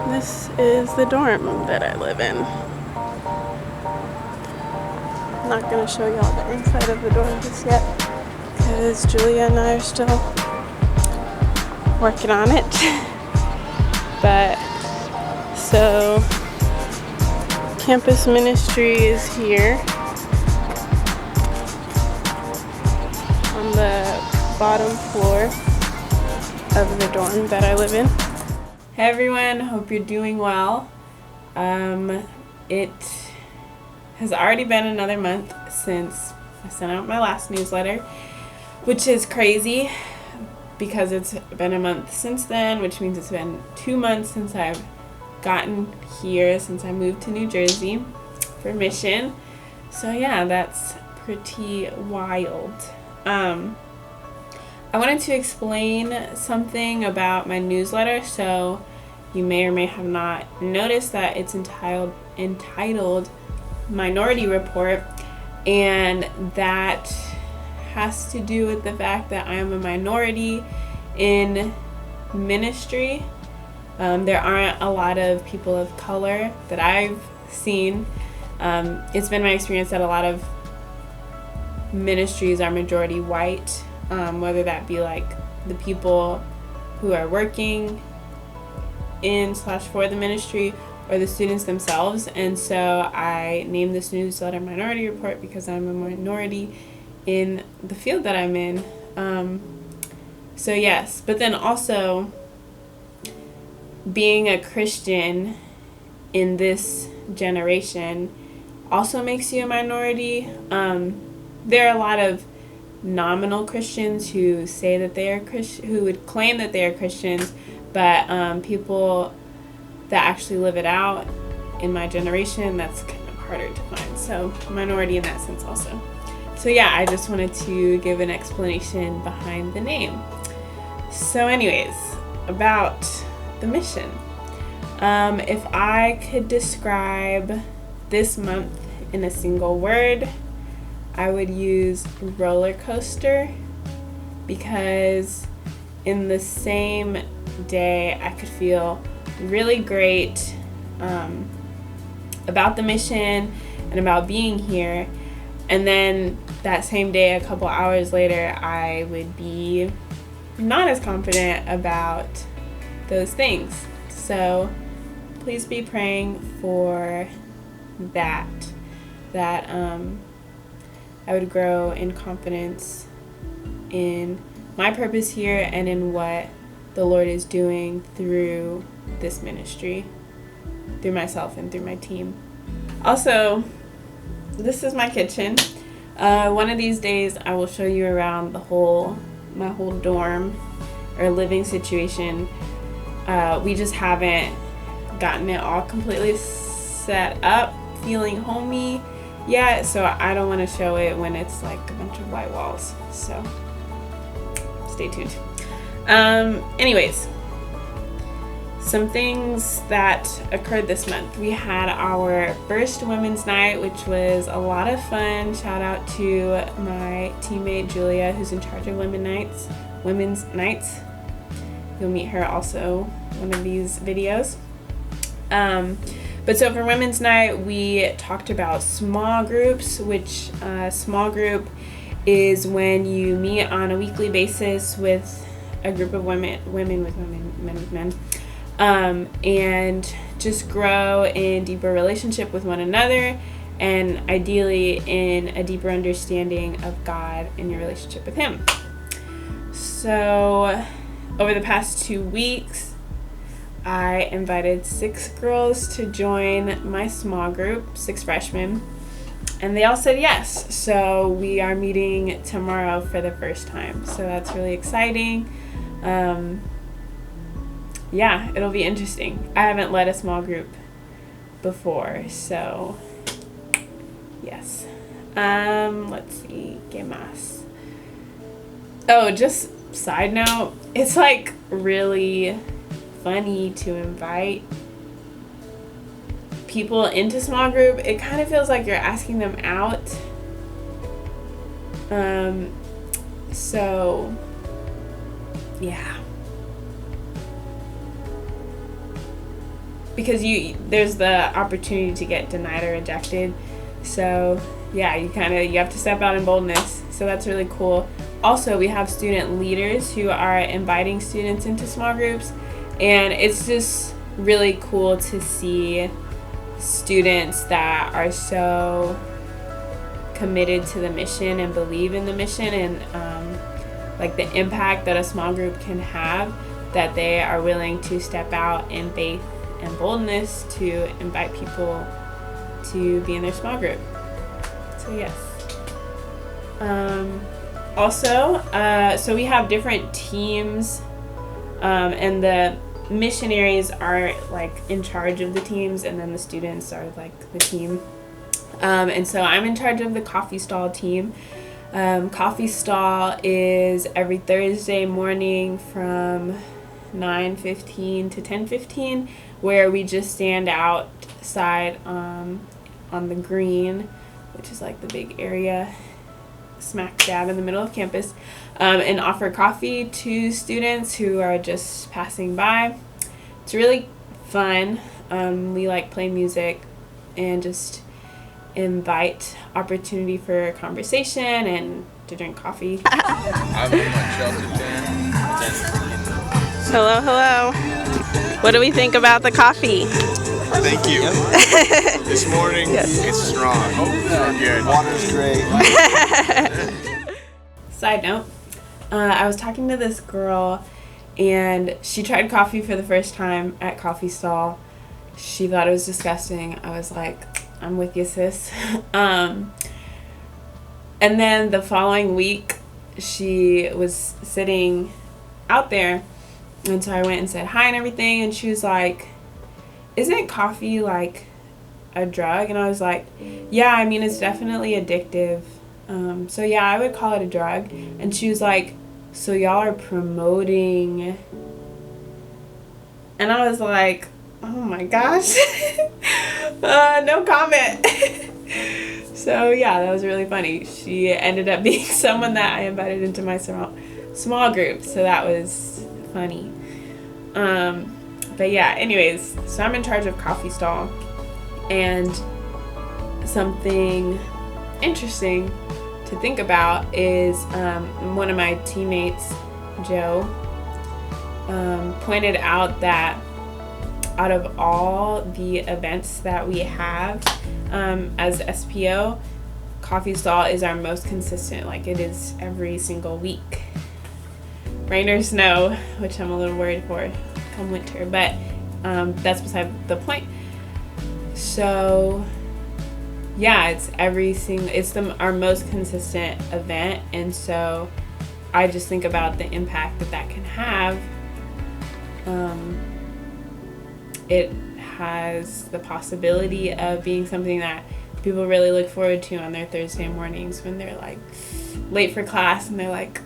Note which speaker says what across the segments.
Speaker 1: This is the dorm that I live in. I'm not going to show y'all the inside of the dorm just yet because Julia and I are still working on it. But so campus ministry is here on the bottom floor of the dorm that I live in. Hey everyone, hope you're doing well. It has already been another month since I sent out my last newsletter, which is crazy because it's been a month since then, which means it's been 2 months since I've gotten here, since I moved to New Jersey for mission. So yeah, that's pretty wild. I wanted to explain something about my newsletter. So you may or may have not noticed that it's entitled Minority Report, and that has to do with the fact that I am a minority in ministry. There aren't a lot of people of color that I've seen. It's been my experience that a lot of ministries are majority white, whether that be like the people who are working in/for the ministry or the students themselves. And so I named this newsletter Minority Report because I'm a minority in the field that I'm in. So yes, but then also being a Christian in this generation also makes you a minority. There are a lot of nominal Christians who say that they are who would claim that they are Christians, but people that actually live it out in my generation, that's kind of harder to find. So minority in that sense also. So yeah, I just wanted to give an explanation behind the name. So anyways, about the mission. If I could describe this month in a single word, I would use roller coaster, because in the same day I could feel really great about the mission and about being here, and then that same day, a couple hours later, I would be not as confident about those things. So please be praying for that I would grow in confidence in my purpose here and in what the Lord is doing through this ministry, through myself and through my team. Also, this is my kitchen. One of these days I will show you around my whole dorm or living situation. We just haven't gotten it all completely set up, feeling homey yet, so I don't want to show it when it's like a bunch of white walls. So stay tuned. Anyways, some things that occurred this month. We had our first women's night, which was a lot of fun. Shout out to my teammate Julia, who's in charge of women's nights. You'll meet her also one of these videos. But so for women's night, we talked about small groups, which small group is when you meet on a weekly basis with a group of women with women, men with men, and just grow in deeper relationship with one another, and ideally in a deeper understanding of God and your relationship with Him. So over the past 2 weeks, I invited 6 girls to join my small group, 6 freshmen, and they all said yes. So we are meeting tomorrow for the first time. So that's really exciting. Yeah, it'll be interesting. I haven't led a small group before, so yes. Let's see, ¿qué más? Oh, just side note, it's like really funny to invite people into small group. It kind of feels like you're asking them out. So yeah. because there's the opportunity to get denied or rejected. So yeah, you have to step out in boldness. So that's really cool. Also, we have student leaders who are inviting students into small groups, and it's just really cool to see students that are so committed to the mission and believe in the mission, and like the impact that a small group can have, that they are willing to step out in faith and boldness to invite people to be in their small group. So yes. Also, so we have different teams, and the missionaries are like in charge of the teams, and then the students are like the team. And so I'm in charge of the coffee stall team. Coffee stall is every Thursday morning from 9:15 to 10:15, where we just stand outside on the green, which is like the big area smack dab in the middle of campus, and offer coffee to students who are just passing by. It's really fun. We like play music and just invite opportunity for conversation and to drink coffee.
Speaker 2: I'm a Chelsea fan.
Speaker 3: Hello. What do we think about the coffee?
Speaker 2: Thank you. This morning, it's strong. We're good.
Speaker 4: Water's great.
Speaker 1: Side note, I was talking to this girl, and she tried coffee for the first time at coffee stall. She thought it was disgusting. I was like, I'm with you, sis. And then the following week, she was sitting out there, and so I went and said hi and everything, and she was like, isn't coffee like a drug? And I was like, yeah, I mean, it's definitely addictive. So yeah, I would call it a drug. And she was like, so y'all are promoting? And I was like, oh my gosh. No comment. So yeah, that was really funny. She ended up being someone that I invited into my small group, so that was funny. But yeah, anyways, so I'm in charge of coffee stall, and something interesting to think about is one of my teammates, Joe, pointed out that out of all the events that we have as SPO, coffee stall is our most consistent. Like, it is every single week, rain or snow, which I'm a little worried for come winter, but that's beside the point. So yeah, it's our most consistent event, and so I just think about the impact that can have. It has the possibility of being something that people really look forward to on their Thursday mornings when they're like late for class and they're like,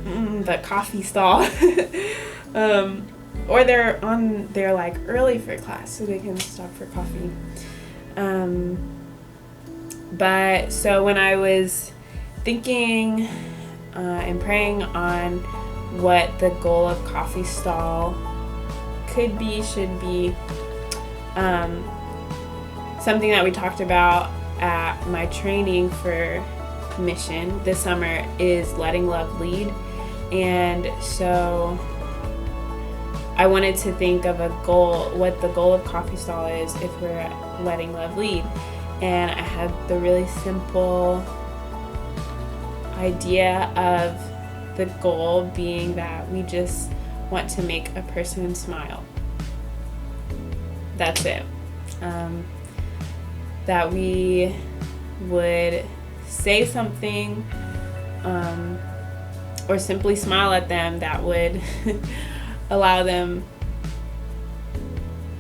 Speaker 1: the coffee stall. Or they're like early for class so they can stop for coffee. But so when I was thinking and praying on what the goal of coffee stall should be, something that we talked about at my training for mission this summer is letting love lead. And so I wanted to think of what the goal of coffee stall is if we're letting love lead. And I had the really simple idea of the goal being that we just want to make a person smile. That's it. That we would say something or simply smile at them that would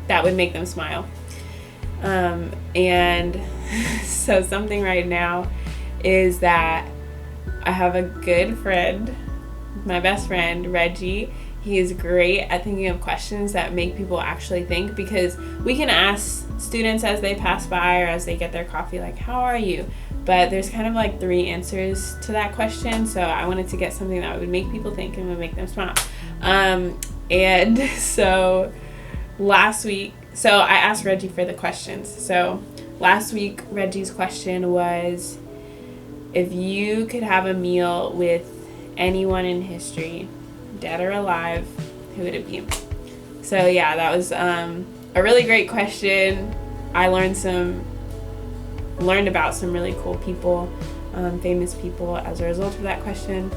Speaker 1: that would make them smile. And so something right now is that I have a good friend, my best friend, Reggie. He is great at thinking of questions that make people actually think, because we can ask students as they pass by or as they get their coffee, like, how are you? But there's kind of like 3 answers to that question. So I wanted to get something that would make people think and would make them smile. And so last week, So I asked Reggie for the questions. So last week, Reggie's question was, if you could have a meal with anyone in history, dead or alive, who would it be? So yeah, that was a really great question. I learned about some really cool people, famous people as a result of that question.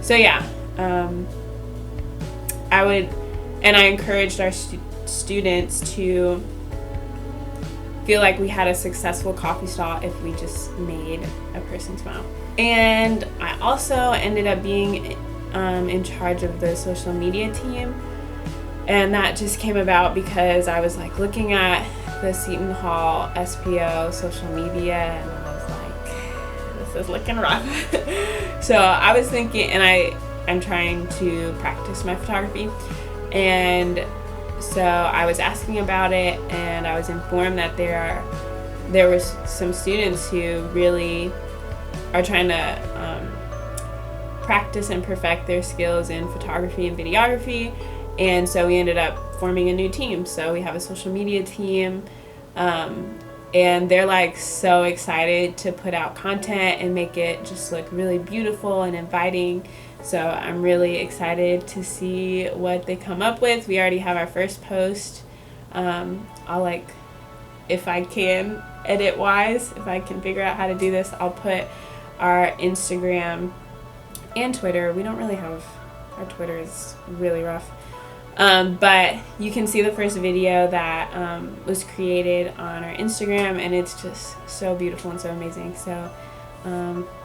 Speaker 1: So yeah, I encouraged our students to feel like we had a successful coffee stall if we just made a person smile. And I also ended up being in charge of the social media team, and that just came about because I was like looking at the Seton Hall SPO social media, and I was like, this is looking rough. So I was thinking, and I'm trying to practice my photography, and so I was asking about it, and I was informed that there was some students who really are trying to practice and perfect their skills in photography and videography, and so we ended up forming a new team. So we have a social media team, and they're like so excited to put out content and make it just look really beautiful and inviting. So I'm really excited to see what they come up with. We already have our first post. I'll if I can, edit wise, if I can figure out how to do this, I'll put our Instagram and Twitter. We don't really have, our Twitter is really rough. But you can see the first video that was created on our Instagram, and it's just so beautiful and so amazing. So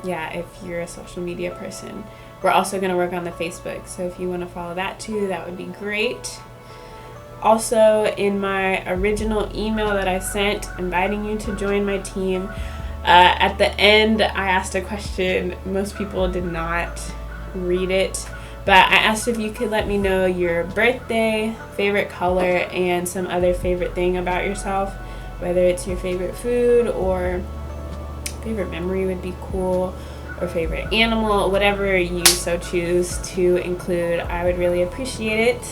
Speaker 1: yeah, if you're a social media person. We're also going to work on the Facebook, so if you want to follow that too, that would be great. Also, in my original email that I sent inviting you to join my team, at the end I asked a question. Most people did not read it, but I asked if you could let me know your birthday, favorite color, and some other favorite thing about yourself, whether it's your favorite food or favorite memory would be cool, or favorite animal, whatever you so choose to include. I would really appreciate it.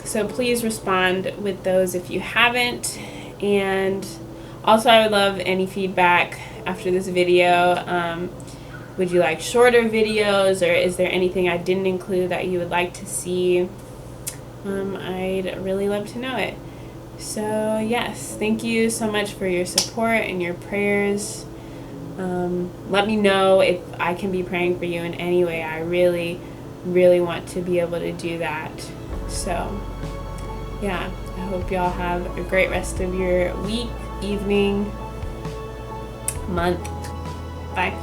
Speaker 1: So please respond with those if you haven't. And also, I would love any feedback after this video. Would you like shorter videos, or is there anything I didn't include that you would like to see? I'd really love to know it. So yes, thank you so much for your support and your prayers. Let me know if I can be praying for you in any way. I really, really want to be able to do that. So, yeah, I hope y'all have a great rest of your week, evening, month. Bye.